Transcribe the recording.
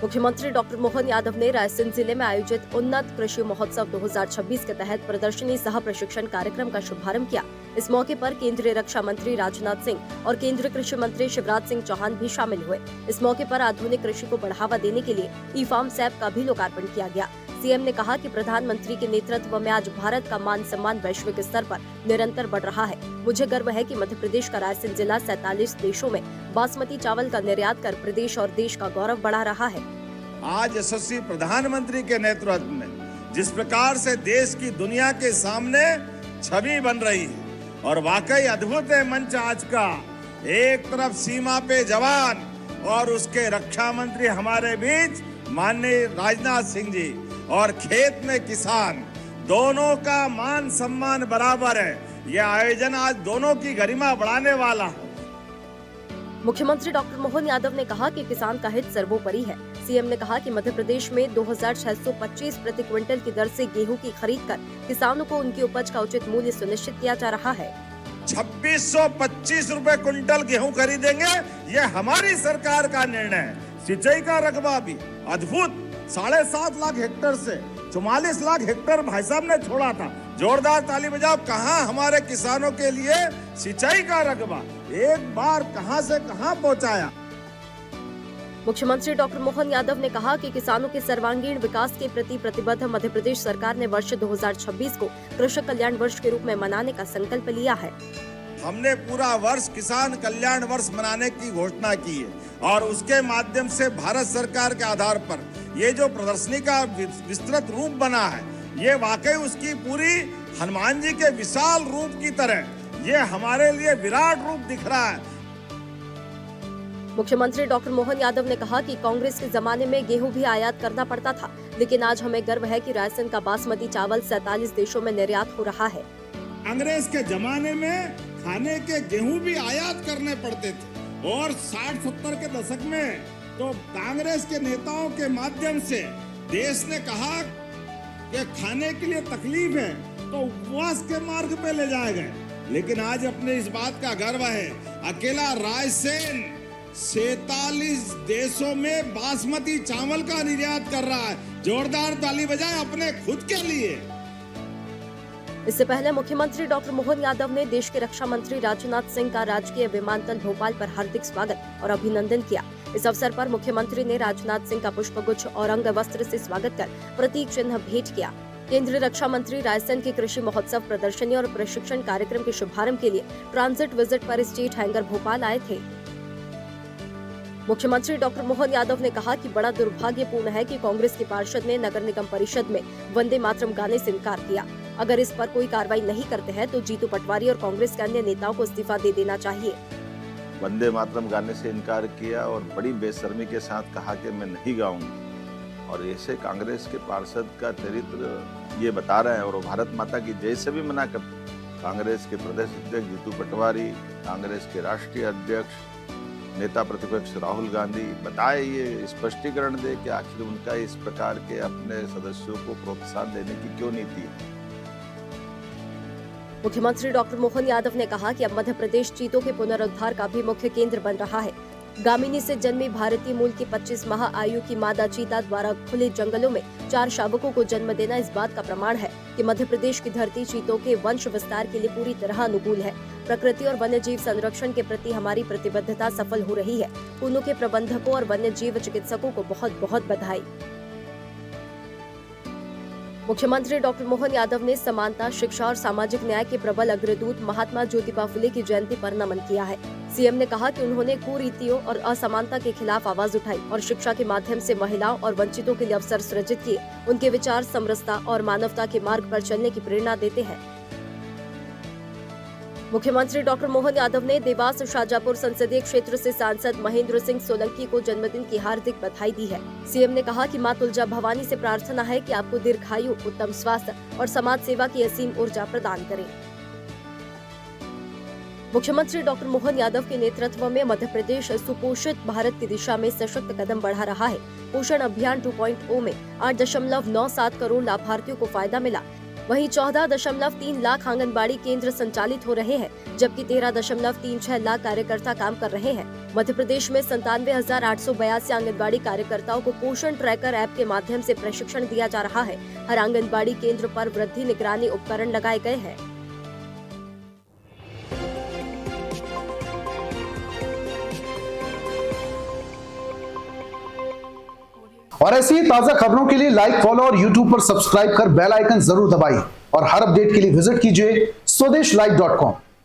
मुख्यमंत्री डॉक्टर मोहन यादव ने रायसेन जिले में आयोजित उन्नत कृषि महोत्सव 2026 के तहत प्रदर्शनी सह प्रशिक्षण कार्यक्रम का शुभारंभ किया। इस मौके पर केंद्रीय रक्षा मंत्री राजनाथ सिंह और केंद्रीय कृषि मंत्री शिवराज सिंह चौहान भी शामिल हुए। इस मौके पर आधुनिक कृषि को बढ़ावा देने के लिए ई फार्म ऐप का भी लोकार्पण किया गया। सीएम ने कहा कि प्रधानमंत्री के नेतृत्व में आज भारत का मान सम्मान वैश्विक स्तर पर निरंतर बढ़ रहा है। मुझे गर्व है कि मध्य प्रदेश का रायसेन जिला 47 देशों में बासमती चावल का निर्यात कर प्रदेश और देश का गौरव बढ़ा रहा है। आज यशस्वी प्रधानमंत्री के नेतृत्व में जिस प्रकार से देश की दुनिया के सामने छवि बन रही है और वाकई अद्भुत है मंच आज का। एक तरफ सीमा पे जवान और उसके रक्षा मंत्री हमारे बीच माननीय राजनाथ सिंह जी और खेत में किसान, दोनों का मान सम्मान बराबर है। यह आयोजन आज दोनों की गरिमा बढ़ाने वाला है। मुख्यमंत्री डॉक्टर मोहन यादव ने कहा कि किसान का हित सर्वोपरि है। सीएम ने कहा कि मध्य प्रदेश में 2625 प्रति क्विंटल की दर से गेहूं की खरीद कर किसानों को उनकी उपज का उचित मूल्य सुनिश्चित किया जा रहा है। 2625 रुपए क्विंटल गेहूं खरीदेंगे, ये हमारी सरकार का निर्णय है। सिंचाई का रकबा भी अद्भुत 7.5 लाख हेक्टेयर से 44 लाख हेक्टेयर भाई साहब ने छोड़ा था। जोरदार ताली बजाओ। कहां हमारे किसानों के लिए सिंचाई का रकबा एक बार कहां से कहां पहुंचाया। मुख्यमंत्री डॉक्टर मोहन यादव ने कहा कि किसानों के सर्वांगीण विकास के प्रति प्रतिबद्ध मध्य प्रदेश सरकार ने वर्ष 2026 को कृषक कल्याण वर्ष के रूप में मनाने का संकल्प लिया है। हमने पूरा वर्ष किसान कल्याण वर्ष मनाने की घोषणा की है और उसके माध्यम से भारत सरकार के आधार पर ये जो प्रदर्शनी का विस्तृत रूप बना है, ये वाकई उसकी पूरी हनुमान जी के विशाल रूप की तरह ये हमारे लिए विराट रूप दिख रहा है। मुख्यमंत्री डॉक्टर मोहन यादव ने कहा कि कांग्रेस के जमाने में गेहूं भी आयात करना पड़ता था, लेकिन आज हमें गर्व है कि रायसेन का बासमती चावल 47 देशों में निर्यात हो रहा है। कांग्रेस के जमाने में खाने के गेहूं भी आयात करने पड़ते थे और 60-70 के दशक में तो कांग्रेस के नेताओं के माध्यम से देश ने कहा कि खाने के लिए तकलीफ है तो उपवास के मार्ग पे ले जाए गए। लेकिन आज अपने इस बात का गर्व है, अकेला रायसेन 47 देशों में बासमती चावल का निर्यात कर रहा है। जोरदार ताली बजाएं अपने खुद के लिए। इससे पहले मुख्यमंत्री डॉक्टर मोहन यादव ने देश के रक्षा मंत्री राजनाथ सिंह का राजकीय विमानतल भोपाल पर हार्दिक स्वागत और अभिनंदन किया। इस अवसर पर मुख्यमंत्री ने राजनाथ सिंह का पुष्पगुच्छ और अंग वस्त्र से स्वागत कर प्रतीक चिन्ह भेंट किया। केंद्रीय रक्षा मंत्री रायसेन के कृषि महोत्सव प्रदर्शनी और प्रशिक्षण कार्यक्रम के शुभारंभ के लिए ट्रांजिट विजिट पर स्टेट हैंगर भोपाल आए थे। मुख्यमंत्री डॉक्टर मोहन यादव ने कहा कि बड़ा दुर्भाग्यपूर्ण है कि कांग्रेस के पार्षद ने नगर निगम परिषद में वंदे मातरम गाने से इनकार किया। अगर इस पर कोई कार्रवाई नहीं करते हैं तो जीतू पटवारी और कांग्रेस के अन्य नेताओं को इस्तीफा दे देना चाहिए। वंदे मातरम गाने से इनकार किया और बड़ी बेशर्मी के साथ कहा कि मैं नहीं गाऊंगा, और ऐसे कांग्रेस के पार्षद का चरित्र ये बता रहे हैं। और वो भारत माता की जय से भी मना करते। कांग्रेस के प्रदेश अध्यक्ष जीतू पटवारी, कांग्रेस के राष्ट्रीय अध्यक्ष नेता प्रतिपक्ष राहुल गांधी बताए, ये स्पष्टीकरण दे कि आखिर उनका इस प्रकार के अपने सदस्यों को प्रोत्साहन देने की क्यों नीति है। मुख्यमंत्री डॉक्टर मोहन यादव ने कहा कि अब मध्य प्रदेश चीतों के पुनरुद्धार का भी मुख्य केंद्र बन रहा है। गामिनी से जन्मी भारतीय मूल की 25 माह आयु की मादा चीता द्वारा खुले जंगलों में 4 शावकों को जन्म देना इस बात का प्रमाण है कि मध्य प्रदेश की धरती चीतों के वंश विस्तार के लिए पूरी तरह अनुकूल है। प्रकृति और वन्य जीव संरक्षण के प्रति हमारी प्रतिबद्धता सफल हो रही है। कुनू के प्रबंधकों और वन्य जीव चिकित्सकों को बहुत बहुत बधाई। मुख्यमंत्री डॉक्टर मोहन यादव ने समानता, शिक्षा और सामाजिक न्याय के प्रबल अग्रदूत महात्मा ज्योतिबा फुले की जयंती पर नमन किया है। सीएम ने कहा कि उन्होंने कुरीतियों और असमानता के खिलाफ आवाज उठाई और शिक्षा के माध्यम से महिलाओं और वंचितों के लिए अवसर सृजित किए। उनके विचार समरसता और मानवता के मार्ग पर चलने की प्रेरणा देते हैं। मुख्यमंत्री डॉक्टर मोहन यादव ने देवास शाजापुर संसदीय क्षेत्र से सांसद महेंद्र सिंह सोलंकी को जन्मदिन की हार्दिक बधाई दी है। सीएम ने कहा कि मां तुलजा भवानी से प्रार्थना है कि आपको दीर्घायु, उत्तम स्वास्थ्य और समाज सेवा की असीम ऊर्जा प्रदान करें। मुख्यमंत्री डॉक्टर मोहन यादव के नेतृत्व में मध्य प्रदेश सुपोषित भारत की दिशा में सशक्त कदम बढ़ा रहा है। पोषण अभियान 2.0 में 8.97 करोड़ लाभार्थियों को फायदा मिला। वहीं 14.3 लाख आंगनबाड़ी केंद्र संचालित हो रहे हैं, जबकि 13.36 लाख कार्यकर्ता काम कर रहे हैं। मध्य प्रदेश में 97,882 आंगनबाड़ी कार्यकर्ताओं को पोषण ट्रैकर ऐप के माध्यम से प्रशिक्षण दिया जा रहा है। हर आंगनबाड़ी केंद्र पर वृद्धि निगरानी उपकरण लगाए गए हैं। और ऐसी ही ताजा खबरों के लिए लाइक, फॉलो और यूट्यूब पर सब्सक्राइब कर बेल आइकन जरूर दबाइए और हर अपडेट के लिए विजिट कीजिए स्वदेशलाइव.com।